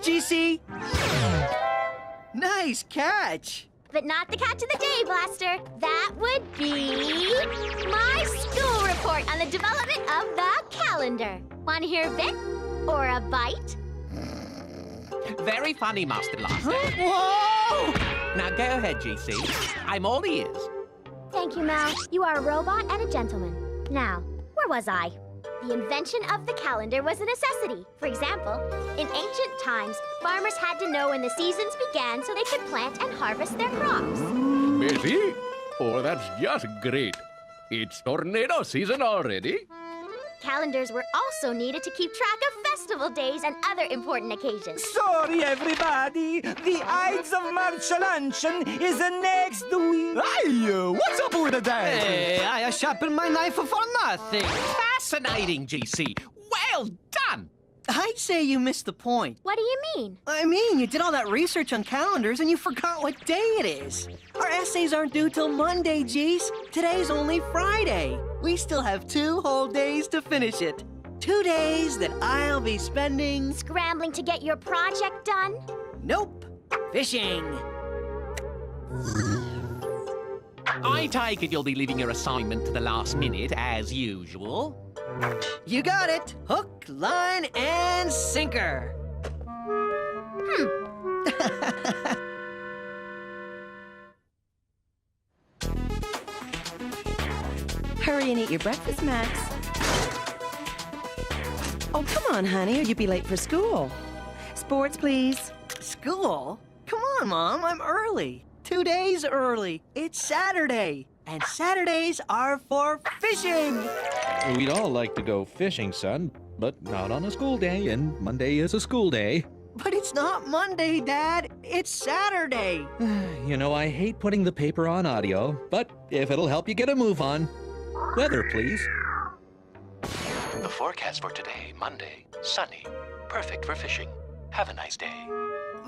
GC! Nice catch! But not the catch of the day, Blaster. That would be my school report on the development of the calendar. Want to hear a bit? Or a bite? Very funny, Master Blaster. Whoa! Now go ahead, GC. I'm all ears. Thank you, Mal. You are a robot and a gentleman. Now, where was I? The invention of the calendar was a necessity. For example, in ancient times, farmers had to know when the seasons began so they could plant and harvest their crops. Busy? Oh, that's just great. It's tornado season already. Calendars were also needed to keep track of festival days and other important occasions. Sorry, everybody. The Ides of March luncheon is next week. Hey, what's up with the day? Hey, I sharpened my knife for nothing. Fascinating, GC. Well done. I'd say you missed the point. What do you mean? I mean, you did all that research on calendars and you forgot what day it is. Our essays aren't due till Monday, geez. Today's only Friday. We still have 2 whole days to finish it. 2 days that I'll be spending... Scrambling to get your project done? Nope. Fishing. I take it you'll be leaving your assignment to the last minute, as usual. You got it. Hook, line, and sinker. Hurry and eat your breakfast, Max. Oh, come on, honey, or you'll be late for school. Sports, please. School? Come on, Mom, I'm early. 2 days early. It's Saturday. And Saturdays are for fishing. We'd all like to go fishing, son, but not on a school day, and Monday is a school day. But it's not Monday, Dad. It's Saturday. You know, I hate putting the paper on audio, but if it'll help you get a move on. Weather, please. The forecast for today, Monday, sunny, perfect for fishing. Have a nice day.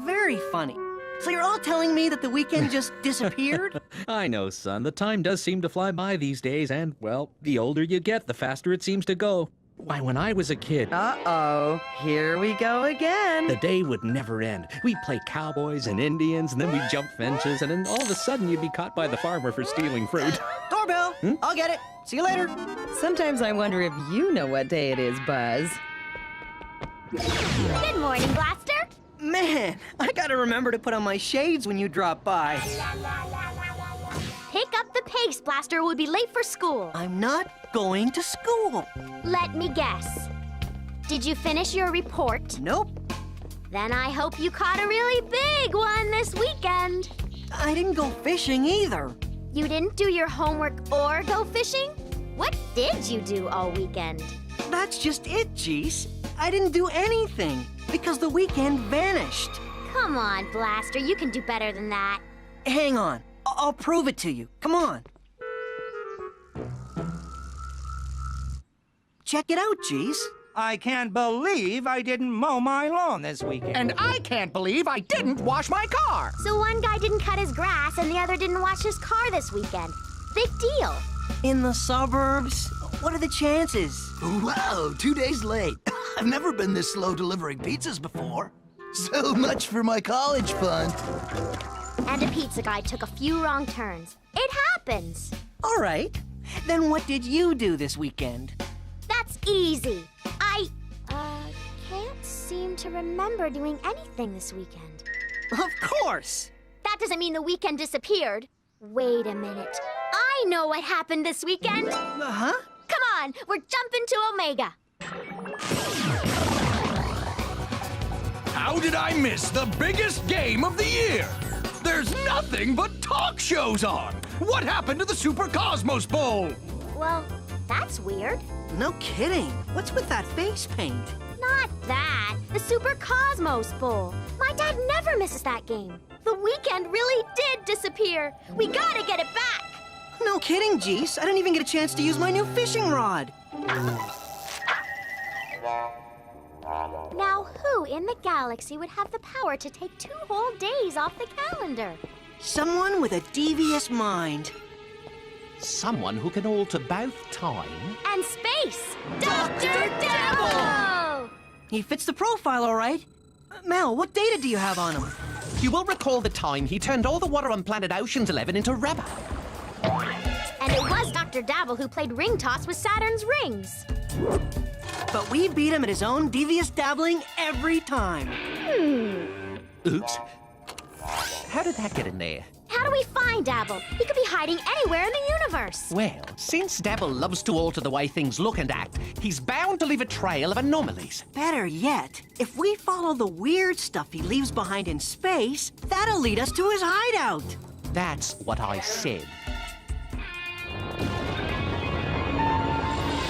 Very funny. So you're all telling me that the weekend just disappeared? I know, son. The time does seem to fly by these days, and, well, the older you get, the faster it seems to go. Why, when I was a kid... Uh-oh, here we go again. The day would never end. We'd play cowboys and Indians, and then we'd jump fences, and then all of a sudden you'd be caught by the farmer for stealing fruit. Doorbell! I'll get it. See you later. Sometimes I wonder if you know what day it is, Buzz. Good morning, Blaster. Man, I gotta remember to put on my shades when you drop by. Pick up the pace, Blaster. We'll be late for school. I'm not going to school. Let me guess. Did you finish your report? Nope. Then I hope you caught a really big one this weekend. I didn't go fishing either. You didn't do your homework or go fishing? What did you do all weekend? That's just it, Jeez. I didn't do anything because the weekend vanished. Come on, Blaster. You can do better than that. Hang on. I'll prove it to you. Come on. Check it out, Jeez. I can't believe I didn't mow my lawn this weekend. And I can't believe I didn't wash my car. So one guy didn't cut his grass and the other didn't wash his car this weekend. Big deal. In the suburbs? What are the chances? Wow, 2 days late. I've never been this slow delivering pizzas before. So much for my college fund. And a pizza guy took a few wrong turns. It happens. happens. All right. Then what did you do this weekend? That's easy. I can't seem to remember doing anything this weekend. Of course. That doesn't mean the weekend disappeared. Wait a minute. I know what happened this weekend. Uh-huh. Come on, we're jumping to Omega. How did I miss the biggest game of the year? There's nothing but talk shows on. What happened to the Super Cosmos Bowl? Well, that's weird. No kidding. What's with that face paint? Not that. The Super Cosmos Bowl. My dad never misses that game. The weekend really did disappear. We gotta get it back. No kidding, Geese. I didn't even get a chance to use my new fishing rod. Now, who in the galaxy would have the power to take 2 whole days off the calendar? Someone with a devious mind. Someone who can alter both time And space! Dr. Dabble! He fits the profile, all right. Mel, what data do you have on him? You will recall the time he turned all the water on planet Ocean's 11 into rubber. And it was Dr. Dabble who played ring toss with Saturn's rings. But we beat him at his own devious dabbling every time. Oops. How did that get in there? How do we find Dabble? He could be hiding anywhere in the universe. Well, since Dabble loves to alter the way things look and act, he's bound to leave a trail of anomalies. Better yet, if we follow the weird stuff he leaves behind in space, that'll lead us to his hideout. That's what I said.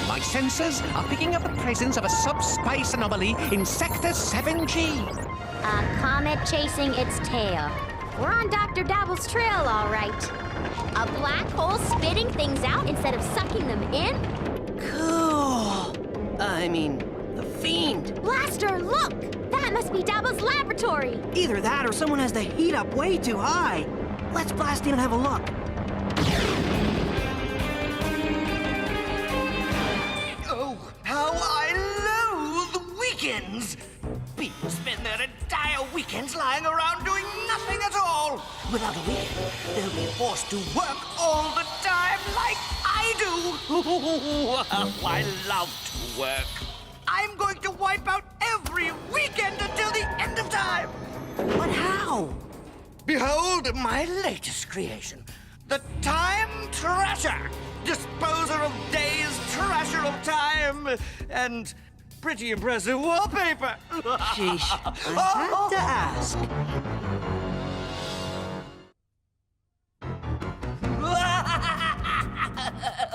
My sensors are picking up the presence of a subspace anomaly in Sector 7G. A comet chasing its tail. We're on Dr. Dabble's trail, all right. A black hole spitting things out instead of sucking them in? Cool. I mean, the Fiend. Blaster, look! That must be Dabble's laboratory. Either that or someone has the heat up way too high. Let's blast in and have a look. Oh, how I loathe weekends! People spend their entire weekends lying around doing nothing at all. Without a weekend, they'll be forced to work all the time like I do. I love to work. I'm going to wipe out every weekend until the end of time. But how? Behold my latest creation, the Time Trasher, disposer of days, trasher of time, and pretty impressive wallpaper. Sheesh, I had to ask.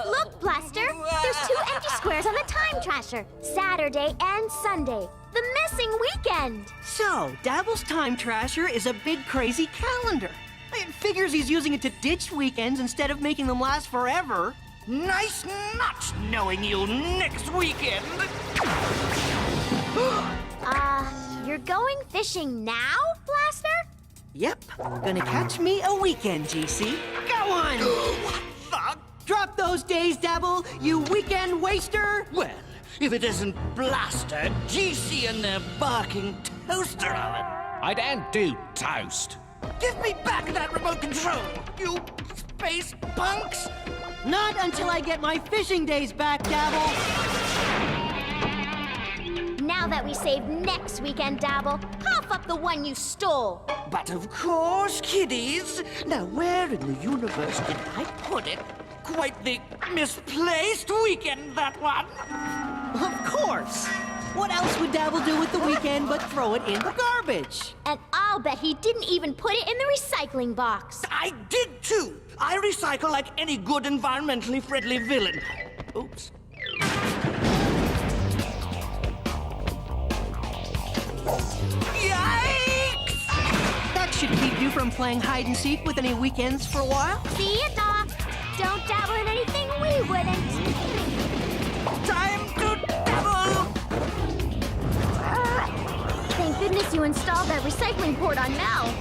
Look, Blaster! There's 2 empty squares on the Time Trasher. Saturday and Sunday. The missing weekend. So, Dabble's Time Trasher is a big crazy calendar. It figures he's using it to ditch weekends instead of making them last forever. Nice not knowing you next weekend. You're going fishing now, Blaster? Yep, gonna catch me a weekend, GC. Go on! What the? Drop those days, Dabble, you weekend waster! Well, if it isn't Blaster, GC, and their barking toaster oven. I don't do toast. Give me back that remote control, you space punks! Not until I get my fishing days back, Dabble! Now that we saved next weekend, Dabble, cough up the one you stole. But of course, kiddies. Now, where in the universe did I put it? Quite the misplaced weekend, that one. Of course! What else would Dabble do with the weekend but throw it in the garbage? And I'll bet he didn't even put it in the recycling box. I did too. I recycle like any good environmentally friendly villain. Oops. Yikes! That should keep you from playing hide and seek with any weekends for a while. See ya, Doc. Don't dabble in anything we wouldn't. Time to dabble! Thank goodness you installed that recycling port on Mel.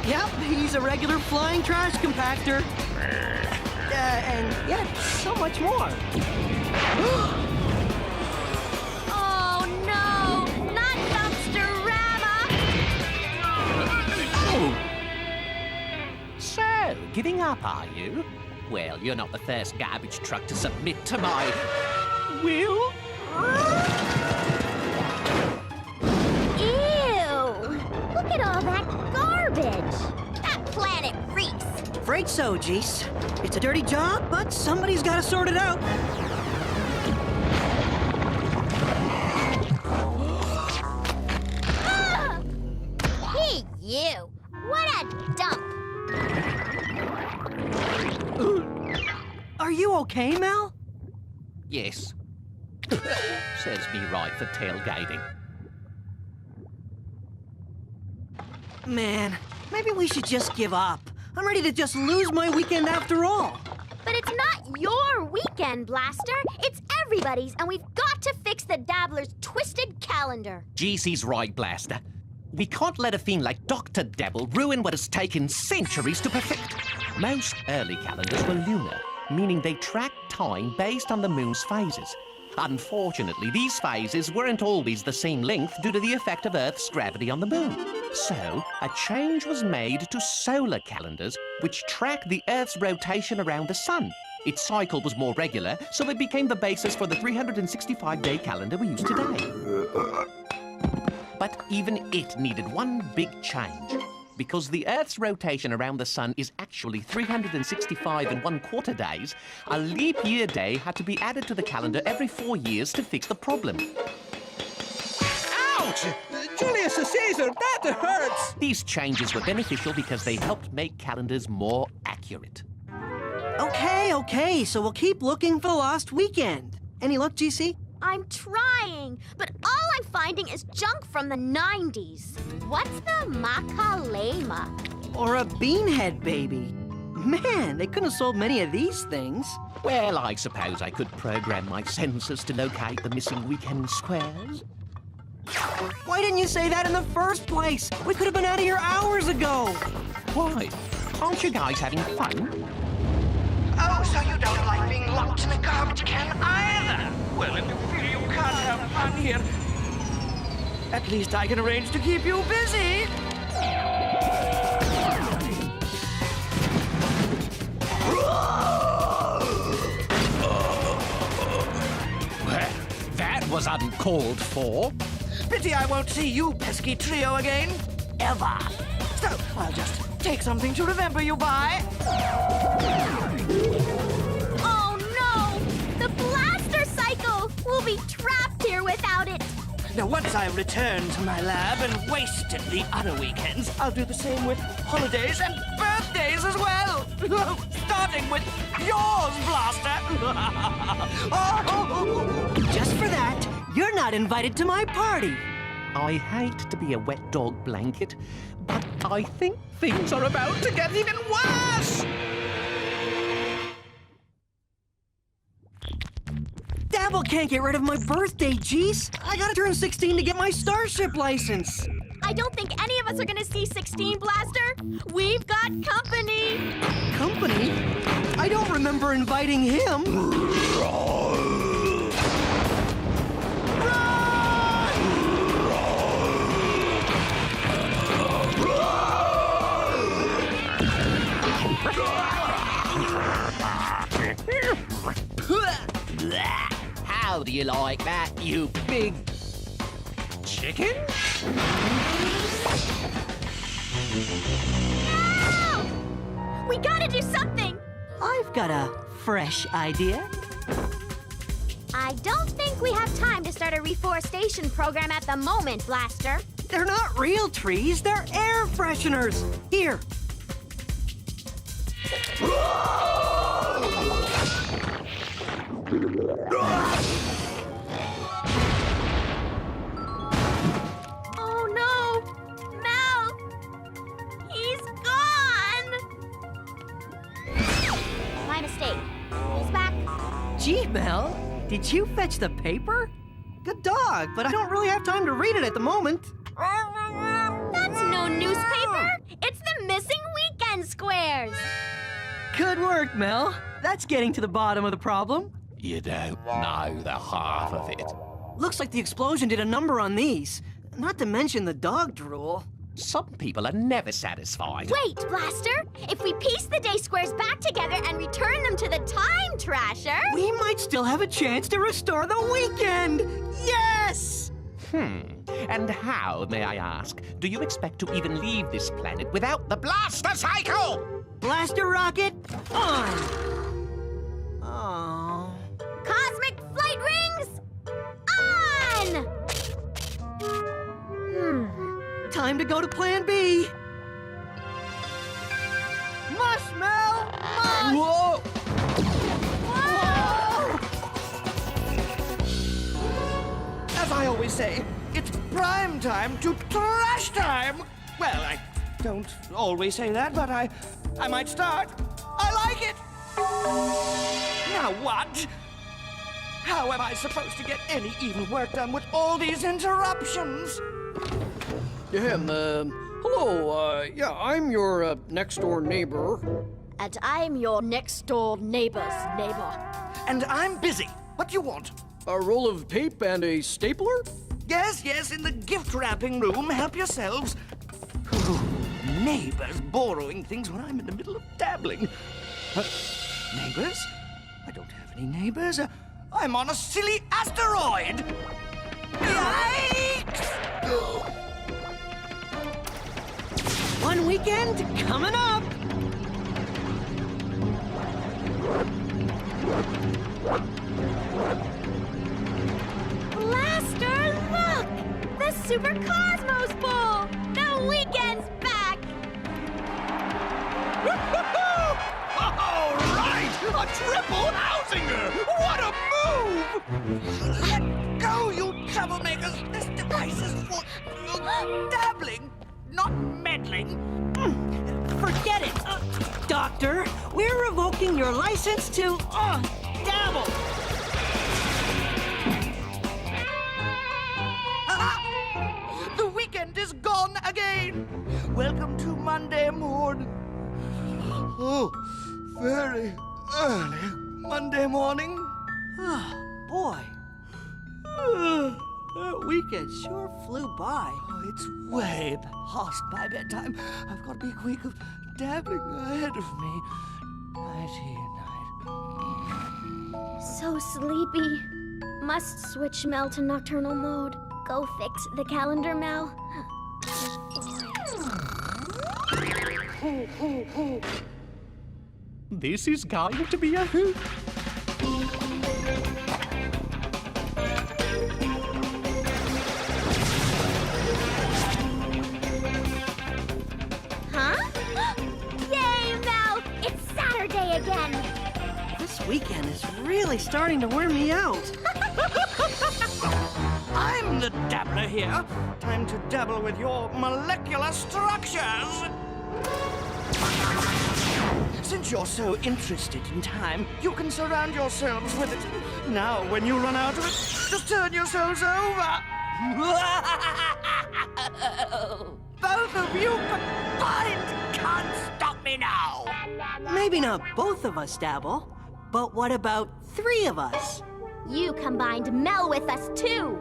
Yep, he's a regular flying trash compactor. And yet, so much more. Oh no! Not Dumpster-rama! So, giving up, are you? Well, you're not the first garbage truck to submit to my will. Ew! Look at all that garbage. That planet reeks. Afraid so, Geese. It's a dirty job, but somebody's got to sort it out. Ah! Hey, you! What a dump! Are you okay, Mel? Yes. Says me right for tailgating. Man, maybe we should just give up. I'm ready to just lose my weekend after all. But it's not your weekend, Blaster. It's everybody's, and we've got to fix the Dabbler's twisted calendar. GC's right, Blaster. We can't let a fiend like Dr. Devil ruin what has taken centuries to perfect. Most early calendars were lunar, meaning they tracked time based on the moon's phases. Unfortunately, these phases weren't always the same length due to the effect of Earth's gravity on the moon. So, a change was made to solar calendars, which track the Earth's rotation around the sun. Its cycle was more regular, so it became the basis for the 365-day calendar we use today. But even it needed one big change. Because the Earth's rotation around the sun is actually 365 1/4 days, a leap year day had to be added to the calendar every 4 years to fix the problem. Ouch! Julius Caesar, that hurts! These changes were beneficial because they helped make calendars more accurate. Okay, so we'll keep looking for the lost weekend. Any luck, GC? I'm trying, but all I'm finding is junk from the 90s. What's the Makalema? Or a beanhead baby. Man, they couldn't have sold many of these things. Well, I suppose I could program my sensors to locate the missing weekend squares. Why didn't you say that in the first place? We could have been out of here hours ago. Why? Aren't you guys having fun? Oh, so you don't like being locked in a garbage can either? Well, if you feel you can't have fun here, at least I can arrange to keep you busy. Well, that was uncalled for. Pity I won't see you pesky trio again. Ever. So, I'll just take something to remember you by. Oh no! The blaster cycle! We'll be trapped here without it! Now, once I return to my lab and wasted the other weekends, I'll do the same with holidays and birthdays as well. Starting with yours, Blaster. Just for that, you're not invited to my party. I hate to be a wet dog blanket, but I think things are about to get even worse! Dabble can't get rid of my birthday, Geese. I gotta turn 16 to get my Starship license. I don't think any of us are gonna see 16, Blaster. We've got company. Company? I don't remember inviting him. How do you like that, you big chicken? No! We gotta do something. I've got a fresh idea. I don't think we have time to start a reforestation program at the moment, Blaster. They're not real trees, they're air fresheners. Here. Oh no! Mel! He's gone! My mistake. He's back. Gee, Mel, did you fetch the paper? Good dog, but I don't really have time to read it at the moment. That's no newspaper! It's the missing weekend squares! Good work, Mel. That's getting to the bottom of the problem. You don't know the half of it. Looks like the explosion did a number on these. Not to mention the dog drool. Some people are never satisfied. Wait, Blaster! If we piece the day squares back together and return them to the Time Trasher... We might still have a chance to restore the weekend! Yes! And how, may I ask, do you expect to even leave this planet without the blaster cycle? Blaster rocket, on! Oh. Cosmic flight rings, on! Time to go to Plan B. Mushmel! Whoa! As I always say, it's prime time to trash time. Well, I don't always say that, but I might start. I like it. Now what? How am I supposed to get any even work done with all these interruptions? Hello, yeah, I'm your next-door neighbor. And I'm your next-door neighbor's neighbor. And I'm busy. What do you want? A roll of tape and a stapler? Yes, in the gift wrapping room. Help yourselves. Ooh, neighbors borrowing things when I'm in the middle of dabbling. Neighbors? I don't have any neighbors. I'm on a silly asteroid. Yikes! One weekend coming up. Blaster, look! The Super Cosmos Bowl! The weekend's back! All right! A triple housinger! What a move! Let go, you troublemakers! This device is for dabbling, not meddling. Forget it, Doctor. We're revoking your license to dabble. The weekend is gone again. Welcome to Monday morning. Oh, very early Monday morning. Boy. That weekend sure flew by. Oh, it's way past my bedtime. I've got to be quick of dabbling ahead of me. Nighty night. So sleepy. Must switch Mel to nocturnal mode. Go fix the calendar, Mel. This is going to be a hoot. Huh? Yay, Mel! It's Saturday again! This weekend is really starting to wear me out. I'm the dabbler here. Time to dabble with your molecular structures. Since you're so interested in time, you can surround yourselves with it. Now, when you run out of it, just turn yourselves over. Both of you combined can't stop me now. Maybe not both of us dabble, but what about 3 of us? You combined Mel with us, too!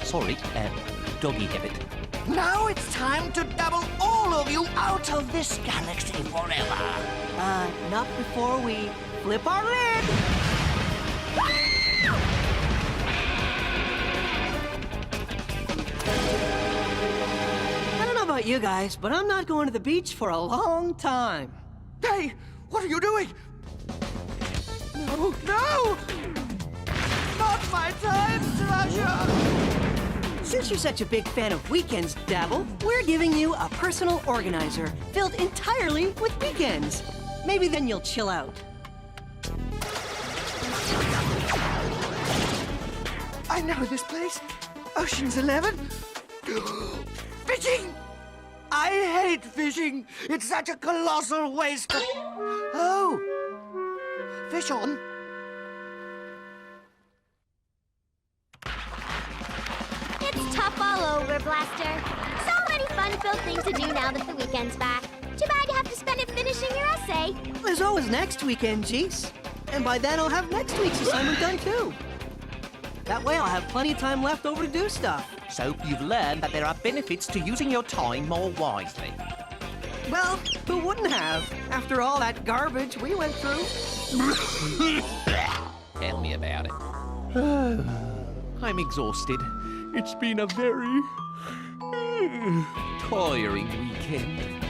Sorry, doggy habit. Now it's time to dabble all of you out of this galaxy forever. Not before we flip our lid. I don't know about you guys, but I'm not going to the beach for a long time. Hey, what are you doing? No, no! Not my time, treasure! Since you're such a big fan of weekends, Dabble, we're giving you a personal organizer filled entirely with weekends. Maybe then you'll chill out. I know this place. Ocean's 11. Fishing! I hate fishing. It's such a colossal waste of... Oh! fish on. It's tough all over, Blaster. So many fun-filled things to do now that the weekend's back. Too bad you have to spend it finishing your essay. There's always next weekend, Geese. And by then I'll have next week's assignment done too. That way I'll have plenty of time left over to do stuff. So you've learned that there are benefits to using your time more wisely. Well, who wouldn't have? After all that garbage we went through. Tell me about it. I'm exhausted. It's been a very tiring weekend.